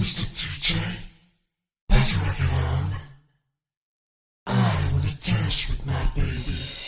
Mr. DJ, put your record on. I wanna dance with my baby.